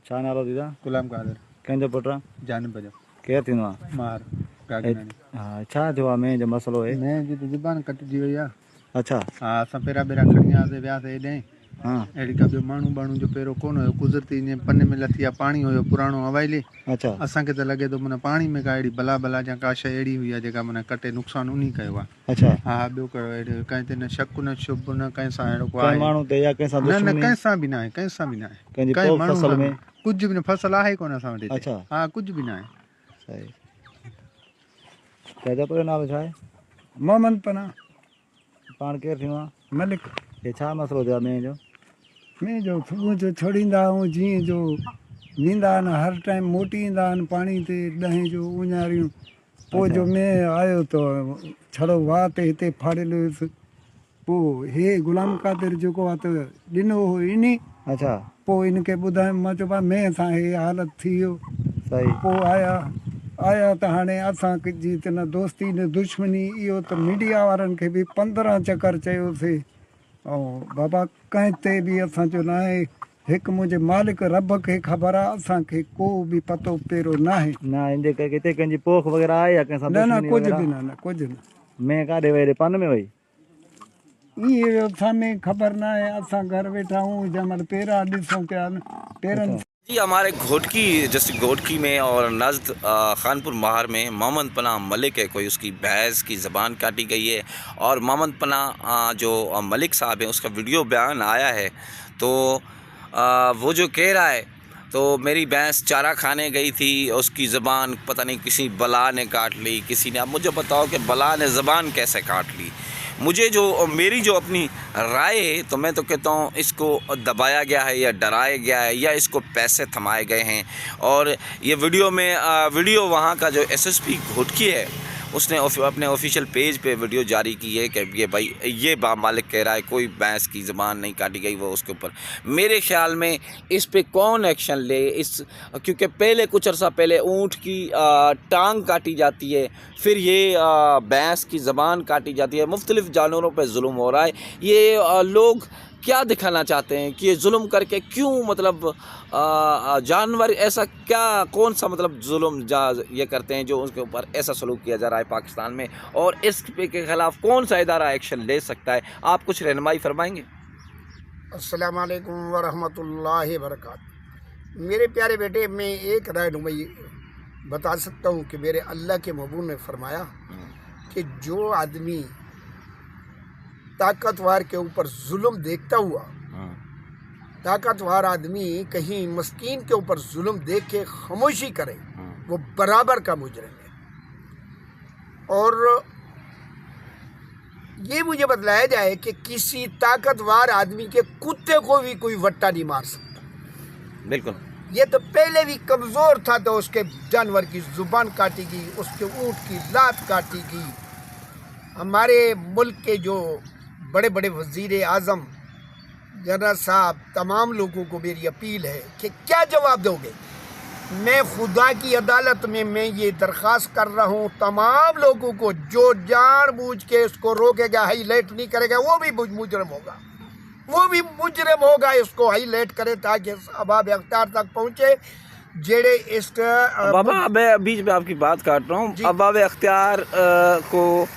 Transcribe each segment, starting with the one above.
छा नालो दीदा? गुलाम कादर कंहिंजो पुटु? जानब जो केरु थींदो आहे? मार गागनानी हा, छा थियो आहे? में जो मसलो आहे? मैं जी ज़ुबान कटिजी वई आहे। अच्छा। हा असां पहिरां खणी वियासीं हेॾे हा अहिड़ी का ॿियो माण्हू बाण्हू जो पहिरियों कोन हुयो, कुदरती ईअं पने में लथी आहे, पाणी हुयो पुराणो हवाइली। अच्छा असांखे त लॻे थो माना पाणी में का अहिड़ी बला बला या का शइ अहिड़ी हुई आहे जेका माना कटे नुक़सानु उन कयो आहे। अच्छा। हा ॿियो कयो अहिड़े कंहिं ते न शक न शुभ न कंहिं सां अहिड़ो को कंहिं आहे माण्हू ते या कंहिं सां न न दुश्मनी? कंहिं सां बि न आहे, कंहिं सां बि न आहे, कंहिंजी कंहिं पोइ माण्हू फसल सां में? बि कुझु बि न, फसल आहे कोन असां वटि हिते। अच्छा। हा कुझु बि न आहे। सही। पंहिंजो पूरो नालो छा आहे? मोहम्मद पना पाण केरु थींदो आहे? मलिक। हे छा मसलो थियो आहे में जो? में जो सुबुह जो छोड़ींदा ऐं जीअं जो वेंदा आहिनि हर टाइम मोटी ईंदा आहिनि पाणी ते 10 जो उञारियूं। पोइ जो में आयो त छड़ो वाह ते हिते फाड़ियल हुयुसि। पोइ हे गुलाम कादिर जेको आहे त ॾिनो हुओ इन। अच्छा। पोइ इनखे ॿुधायो, मां चयो भाउ में सां हे हालत थी वियो। सही। पोइ आया त हाणे असांखे जी त न दोस्ती न दुश्मनी। इहो त मीडिया वारनि खे बि 15 चकर चयोसीं ऐं बाबा कंहिं ते बि असांजो न आहे। हिकु मुंहिंजे मालिक रब खे ख़बर आहे, असांखे को बि पतो पहिरियों न आहे। न हिते किथे कंहिंजी पोख वग़ैरह आहे या कंहिं सां न न दुश्मनी कुझु वग़ैरह? बि न, कुझु न। में काॾे वई? पन में वई? ईअं असांमें ख़बर न आहे। असां घर वेठा आहियूं जंहिंमहिल पहिरां ॾिसूं पिया न पहिरनि। जी हमारे घोटकी डिस्ट्रिक्ट घोटकी में और नज़द खानपुर महार में मोहम्मद पनाह मलिक है, कोई उसकी भैंस की ज़बान काटी गई है और मोहम्मद पनाह जो मलिक साहब है उसका वीडियो बयान आया है। तो वो जो कह रहा है तो मेरी भैंस चारा खाने गई थी, उसकी ज़बान पता नहीं किसी बला ने काट ली, किसी ने। अब मुझे बताओ कि बला ने ज़बान कैसे काट ली? मुझे जो मेरी जो अपनी राय है तो मैं तो कहता हूँ इसको दबाया गया है या डराया गया है या इसको पैसे थमाए गए हैं। और ये वीडियो वहाँ का जो एसएसपी घोटकी है उसने अपने ऑफिशियल पेज पे वीडियो जारी की है कि ये भाई ये मालिक कह रहा है कोई भैंस की ज़बान नहीं काटी गई वो उसके ऊपर। मेरे ख्याल में इस पे कौन एक्शन ले, क्योंकि पहले कुछ अर्सा पहले ऊँट की टांग काटी जाती है, फिर ये भैंस की ज़बान काटी जाती है, मुख्तलिफ़ जानवरों पे जुल्म हो रहा है। ये लोग क्या दिखाना चाहते हैं कि ये जुल्म करके क्यों, मतलब जानवर ऐसा क्या, कौन सा मतलब जुल्म ये करते हैं जो उसके ऊपर ऐसा सलूक किया जा रहा है पाकिस्तान में, और इस पे के ख़िलाफ़ कौन सा इदारा एक्शन ले सकता है? आप कुछ रहनुमाई फरमाएंगे? अस्सलाम वालेकुम वरहमतुल्लाहि वबरकातुहू। मेरे प्यारे बेटे, मैं एक रहनुमाई बता सकता हूँ कि मेरे अल्लाह के महबूब ने फरमाया कि जो आदमी ताकतवर के ऊपर जुल्म देखता हुआ, ताकतवर आदमी कहीं मस्कीन के ऊपर जुल्म देख के खामोशी करे, वो बराबर का मुजरिम है। और ये मुझे बतलाया जाए कि किसी ताकतवर आदमी के कुत्ते को भी कोई वट्टा नहीं मार सकता। बिल्कुल। ये तो पहले भी कमज़ोर था तो उसके जानवर की ज़ुबान काटी गई, उसके ऊँट की लात काटी गई। हमारे मुल्क के जो बड़े बड़े वज़ीर आज़म जनरल साहब, तमाम लोगों को मेरी अपील है कि क्या जवाब दोगे? मैं खुदा की अदालत में मैं ये दरख्वास्त कर रहा हूँ तमाम लोगों को, जो जानबूझ के इसको रोकेगा, हाईलाइट नहीं करेगा, वो भी मुजरिम होगा, वो भी मुजरिम होगा। इसको हाईलाइट करे ताकि अबाब अख्तियार तक पहुँचे। जेड़े इसका बाबा मैं बीच में आपकी बात काट रहा हूँ। अबाब अख्तियार को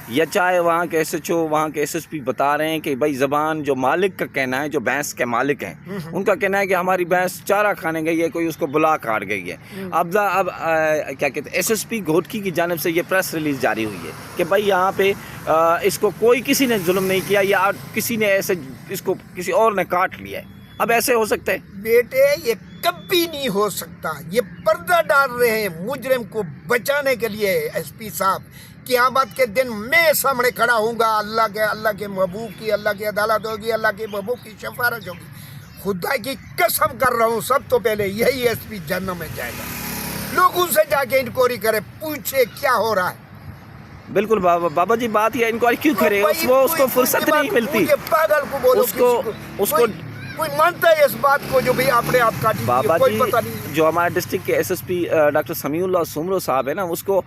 या चाहे वहाँ के SHO, वहाँ के SSP बता रहे हैं कि भाई ज़बान जो मालिक का कहना है, जो भैंस के मालिक हैं, उनका कहना है कि हमारी भैंस चारा खाने गई है, कोई उसको बुला काट गई है। अब क्या कहते हैं, SSP घोटकी की जानिब से ये प्रेस रिलीज़ जारी हुई है कि भाई यहाँ पे इसको कोई किसी ने जुल्म नहीं किया या किसी ने ऐसे इसको किसी और ने काट लिया है। अब ऐसे हो सकता है? बेटे ये कभी नहीं हो सकता। ये पर्दा डाल रहे हैं मुजरिम को बचाने के लिए। SP साहब, क़यामत के दिन मैं सामने खड़ा हूँगा, अल्लाह के महबूब की, अल्लाह की अदालत होगी, अल्लाह के महबूब की सिफारिश होगी। खुदा की कसम कर रहा हूँ, सब तो पहले यही SP जन्नत में जाएगा। लोगों से जाके इंक्वायरी करे, पूछे क्या हो रहा है। बिल्कुल बाबा जी, बात ये इंक्वायरी क्यों करे? वो उसको फुर्सत नहीं मिलती, पागल को बोलो, उसको कोई मानता है इस बात को जो भाई अपने आप काटी हुई है? बाबा कोई पता नहीं जी, जो हमारे डिस्ट्रिक्ट के एसएसपी डॉक्टर समीउल्लाह सुमरो साहब है ना, उसको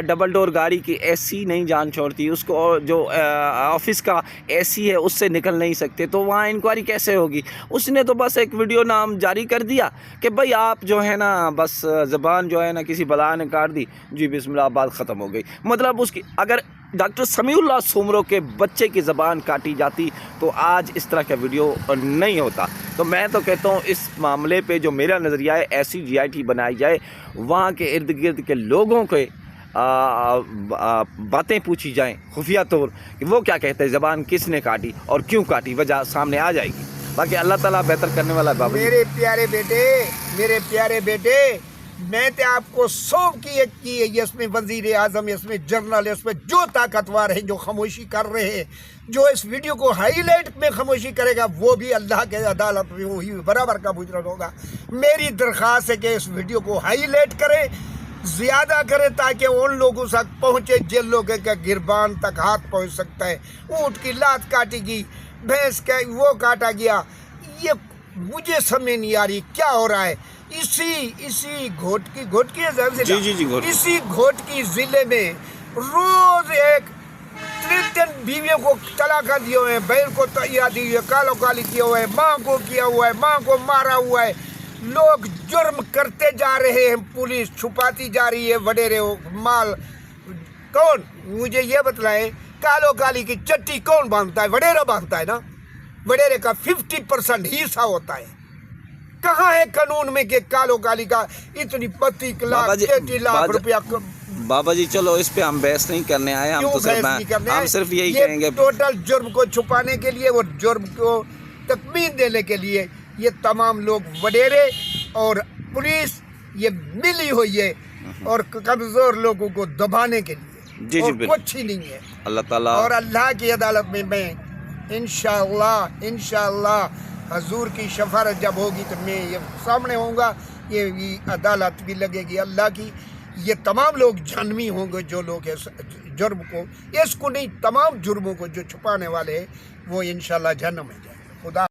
डबल डोर गाड़ी की एसी नहीं जान छोड़ती, उसको जो ऑफिस का एसी है उससे निकल नहीं सकते, तो वहाँ इंक्वायरी कैसे होगी? उसने तो बस एक वीडियो नाम जारी कर दिया कि भाई आप जो है ना बस ज़बान जो है ना किसी बला ने काट दी, जी बिस्मिल्लाह, बात ख़त्म हो गई। मतलब उसकी अगर डॉक्टर समीउल्लाह सुमरो के बच्चे की ज़बान काटी जाती तो आज इस तरह का वीडियो नहीं होता। तो मैं तो कहता हूँ इस मामले पे जो मेरा नज़रिया है, ऐसी GIT बनाई जाए, वहाँ के इर्द गिर्द के लोगों के बातें पूछी जाएं खुफिया तौर कि वो क्या कहते हैं, ज़बान किसने काटी और क्यों काटी, वजह सामने आ जाएगी। बाकी अल्लाह ताला बेहतर करने वाला है। बाबा जी, मेरे प्यारे बेटे, मैं तो आपको 100 की है, इसमें वजीर आजम, इसमें जर्नल, इसमें जो ताकतवर हैं जो खामोशी कर रहे हैं, जो इस वीडियो को हाईलाइट में खामोशी करेगा वो भी अल्लाह के अदालत में वही बराबर का मुजरम होगा। मेरी दरख्वास्त है कि इस वीडियो को हाईलाइट करें, ज़्यादा करें, ताकि उन लोगों तक पहुँचे जिन लोगों के गिरबान तक हाथ पहुँच सकता है। ऊँट की लात काटी गई, भैंस का वो काटा गया, ये मुझे समझ नहीं आ रही क्या हो रहा है। इसी घोटकी जी, घोटकी। इसी घोटकी जिले में रोज एक 3 बीवियों को तलाक दिए हुए हैं, बहन को तैयार दी हुई है, कालो काली किया हुआ है, माँ को किया हुआ है, माँ को मारा हुआ है। लोग जुर्म करते जा रहे हैं, पुलिस छुपाती जा रही है वडेरे माल। कौन, मुझे ये बतलाएं, कालो काली की चट्टी कौन बांधता है? वडेरा बांधता है ना, वडेरे का 50% हिस्सा होता है। कहाँ है कानून में कि कालो काली का इतनी 32 लाख 33 लाख रुपया? बाबा जी चलो इस पे हम बहस नहीं करने आए, हम तो सिर्फ यही कहेंगे, टोटल जुर्म को छुपाने के लिए और जुर्म को तकमील देने के लिए ये तमाम लोग वडेरे और पुलिस ये मिली हुई है और कमजोर लोगों को दबाने के लिए। जी और बिल्कुल। कुछ ही नहीं है। अल्लाह ताला और अल्लाह की अदालत में मैं इंशाअल्लाह हजूर की शफारत जब होगी तो मैं ये सामने होऊंगा, ये अदालत भी लगेगी अल्लाह की। ये तमाम लोग जानवी होंगे जो लोग इस जुर्म को, इसको नहीं तमाम जुर्मों को जो छुपाने वाले हैं वो इंशाअल्लाह जहन्नम में जाएंगे। खुदा